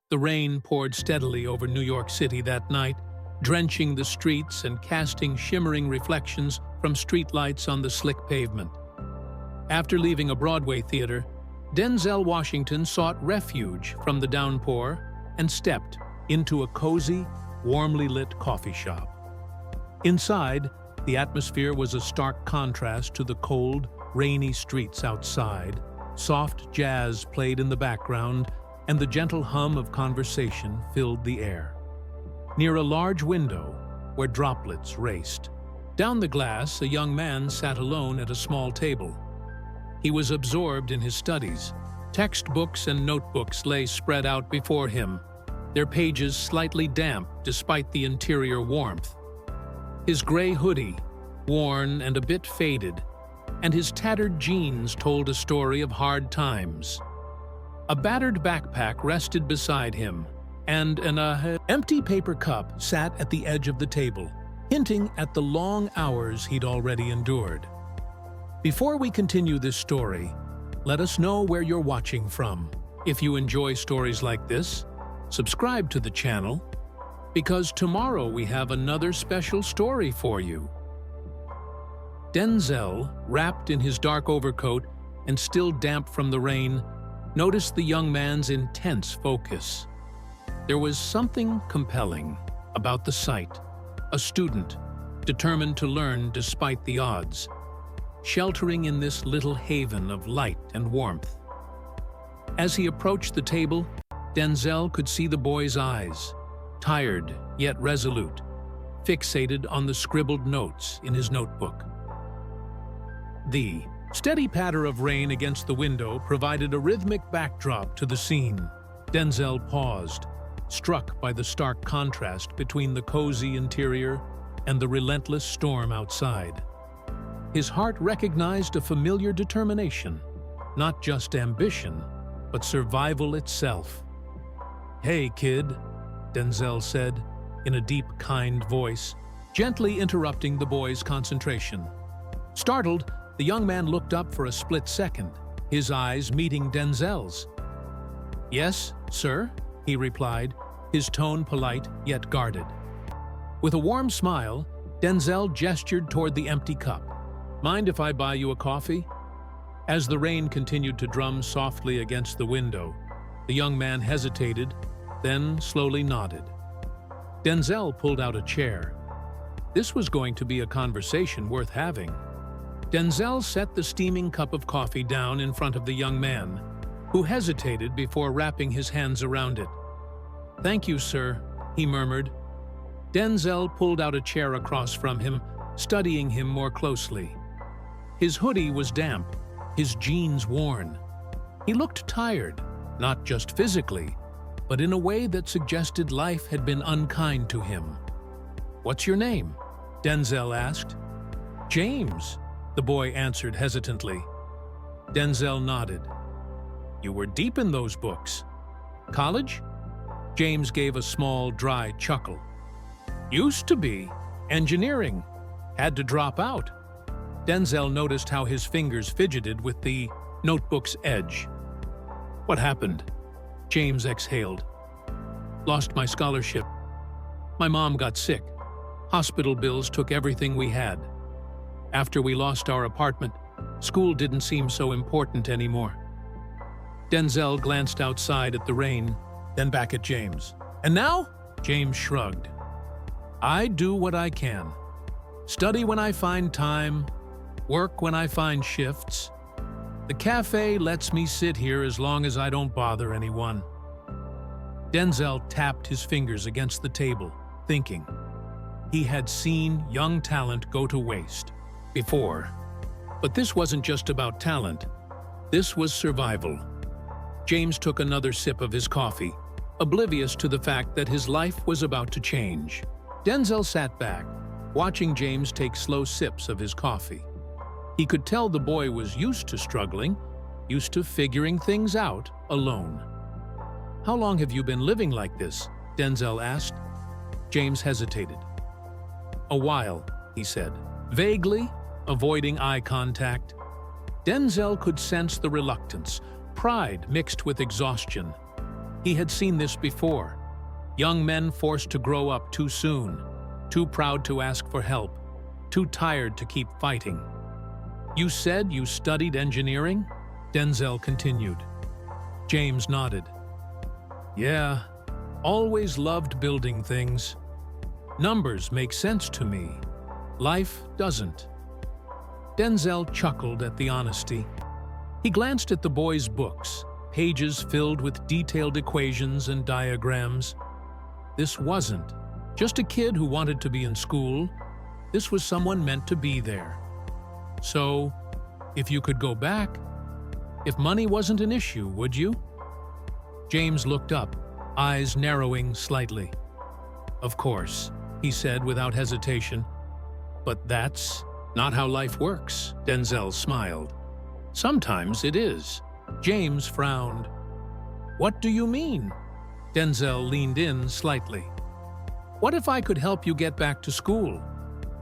The rain poured steadily over New York City that night, drenching the streets and casting shimmering reflections from streetlights on the slick pavement. After leaving a Broadway theater, Denzel Washington sought refuge from the downpour and stepped into a cozy, warmly lit coffee shop. Inside, the atmosphere was a stark contrast to the cold, rainy streets outside. Soft jazz played in the background, and the gentle hum of conversation filled the air. Near a large window, where droplets raced. Down the glass, a young man sat alone at a small table. He was absorbed in his studies. Textbooks and notebooks lay spread out before him, their pages slightly damp despite the interior warmth. His gray hoodie, worn and a bit faded, and his tattered jeans told a story of hard times. A battered backpack rested beside him, and an empty paper cup sat at the edge of the table, hinting at the long hours he'd already endured. Before we continue this story, let us know where you're watching from. If you enjoy stories like this, subscribe to the channel, because tomorrow we have another special story for you. Denzel, wrapped in his dark overcoat and still damp from the rain, noticed the young man's intense focus. There was something compelling about the sight. A student, determined to learn despite the odds, sheltering in this little haven of light and warmth. As he approached the table, Denzel could see the boy's eyes, tired yet resolute, fixated on the scribbled notes in his notebook. The steady patter of rain against the window provided a rhythmic backdrop to the scene. Denzel paused, struck by the stark contrast between the cozy interior and the relentless storm outside. His heart recognized a familiar determination, not just ambition, but survival itself. "Hey, kid," Denzel said, in a deep, kind voice, gently interrupting the boy's concentration. Startled, the young man looked up for a split second, his eyes meeting Denzel's. "Yes, sir," he replied, his tone polite yet guarded. With a warm smile, Denzel gestured toward the empty cup. "Mind if I buy you a coffee?" As the rain continued to drum softly against the window, the young man hesitated, then slowly nodded. Denzel pulled out a chair. This was going to be a conversation worth having. Denzel set the steaming cup of coffee down in front of the young man, who hesitated before wrapping his hands around it. "Thank you, sir," he murmured. Denzel pulled out a chair across from him, studying him more closely. His hoodie was damp, his jeans worn. He looked tired, not just physically, but in a way that suggested life had been unkind to him. "What's your name?" Denzel asked. "James," the boy answered hesitantly. Denzel nodded. "You were deep in those books. College?" James gave a small, dry chuckle. "Used to be. Engineering. Had to drop out." Denzel noticed how his fingers fidgeted with the notebook's edge. "What happened?" James exhaled. "Lost my scholarship. My mom got sick. Hospital bills took everything we had. After we lost our apartment, school didn't seem so important anymore." Denzel glanced outside at the rain, then back at James. "And now?" James shrugged. "I do what I can. Study when I find time, work when I find shifts. The cafe lets me sit here as long as I don't bother anyone." Denzel tapped his fingers against the table, thinking. He had seen young talent go to waste before. But this wasn't just about talent. This was survival. James took another sip of his coffee, oblivious to the fact that his life was about to change. Denzel sat back, watching James take slow sips of his coffee. He could tell the boy was used to struggling, used to figuring things out alone. "How long have you been living like this?" Denzel asked. James hesitated. "A while," he said, vaguely, avoiding eye contact. Denzel could sense the reluctance, pride mixed with exhaustion. He had seen this before. Young men forced to grow up too soon, too proud to ask for help, too tired to keep fighting. "You said you studied engineering?" Denzel continued. James nodded. "Yeah, always loved building things. Numbers make sense to me. Life doesn't." Denzel chuckled at the honesty. He glanced at the boy's books, pages filled with detailed equations and diagrams. This wasn't just a kid who wanted to be in school. This was someone meant to be there. "So, if you could go back, if money wasn't an issue, would you?" James looked up, eyes narrowing slightly. "Of course," he said without hesitation. "But that's not how life works," Denzel smiled. "Sometimes it is." James frowned. "What do you mean?" Denzel leaned in slightly. "What if I could help you get back to school?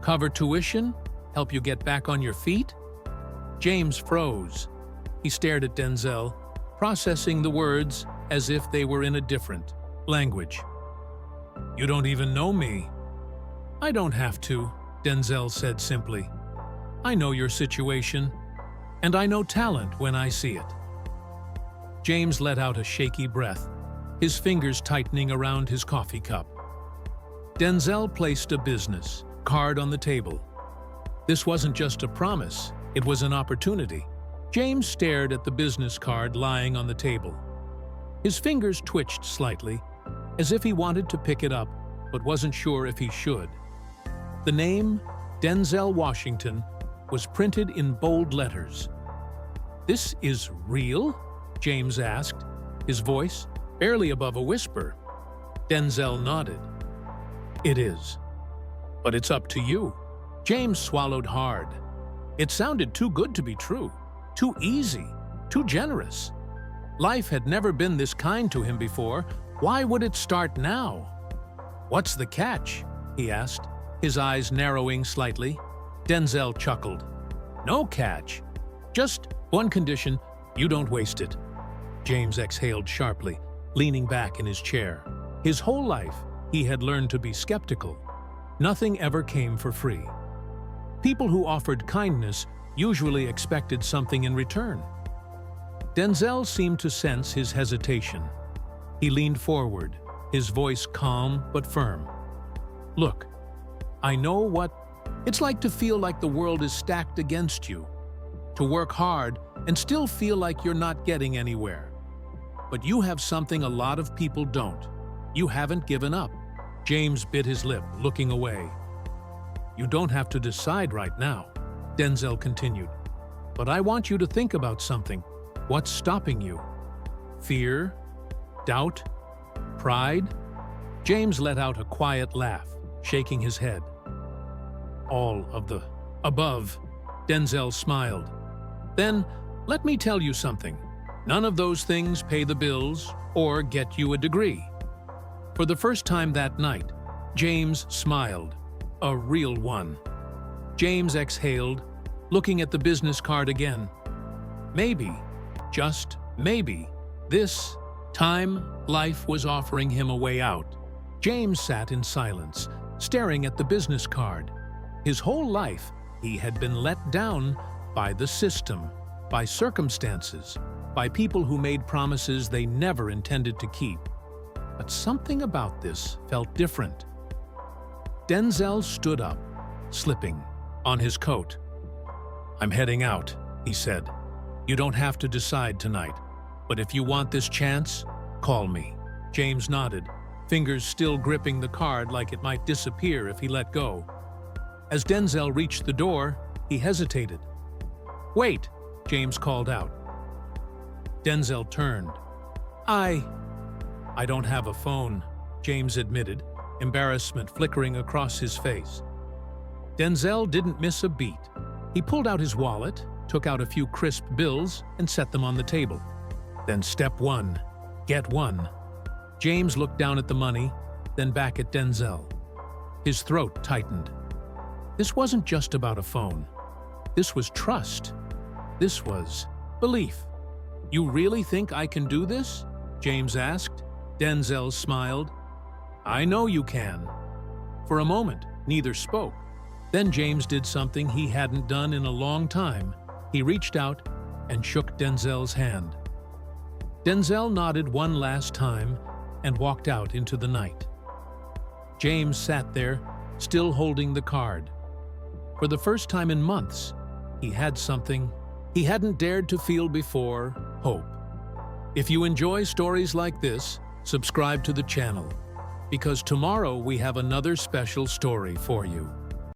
Cover tuition? Help you get back on your feet?" James froze. He stared at Denzel, processing the words as if they were in a different language. "You don't even know me." "I don't have to," Denzel said simply. "I know your situation, and I know talent when I see it." James let out a shaky breath, his fingers tightening around his coffee cup. Denzel placed a business card on the table. This wasn't just a promise, it was an opportunity. James stared at the business card lying on the table. His fingers twitched slightly, as if he wanted to pick it up, but wasn't sure if he should. The name, Denzel Washington, was printed in bold letters. "This is real?" James asked, his voice barely above a whisper. Denzel nodded. "It is. But it's up to you." James swallowed hard. It sounded too good to be true, too easy, too generous. Life had never been this kind to him before. Why would it start now? "What's the catch?" he asked, his eyes narrowing slightly. Denzel chuckled. "No catch. Just one condition, you don't waste it." James exhaled sharply, leaning back in his chair. His whole life, he had learned to be skeptical. Nothing ever came for free. People who offered kindness usually expected something in return. Denzel seemed to sense his hesitation. He leaned forward, his voice calm but firm. "Look, I know what it's like to feel like the world is stacked against you, to work hard and still feel like you're not getting anywhere. But you have something a lot of people don't. You haven't given up." James bit his lip, looking away. "You don't have to decide right now," Denzel continued. "But I want you to think about something. What's stopping you? Fear? Doubt? Pride?" James let out a quiet laugh, shaking his head. "All of the above," Denzel smiled. "Then, let me tell you something. None of those things pay the bills or get you a degree." For the first time that night, James smiled. A real one. James exhaled, looking at the business card again. Maybe, just maybe, this time life was offering him a way out. James sat in silence, staring at the business card. His whole life, he had been let down by the system, by circumstances, by people who made promises they never intended to keep. But something about this felt different. Denzel stood up, slipping on his coat. "I'm heading out," he said. "You don't have to decide tonight, but if you want this chance, call me." James nodded, fingers still gripping the card like it might disappear if he let go. As Denzel reached the door, he hesitated. "Wait," James called out. Denzel turned. I don't have a phone," James admitted, embarrassment flickering across his face. Denzel didn't miss a beat. He pulled out his wallet, took out a few crisp bills, and set them on the table. Then step one, get one. James looked down at the money, then back at Denzel. His throat tightened. This wasn't just about a phone. This was trust. This was belief. "You really think I can do this?" James asked, Denzel smiled. "I know you can." For a moment, neither spoke. Then James did something he hadn't done in a long time. He reached out and shook Denzel's hand. Denzel nodded one last time and walked out into the night. James sat there, still holding the card. For the first time in months, he had something he hadn't dared to feel before: hope. If you enjoy stories like this, subscribe to the channel, because tomorrow we have another special story for you.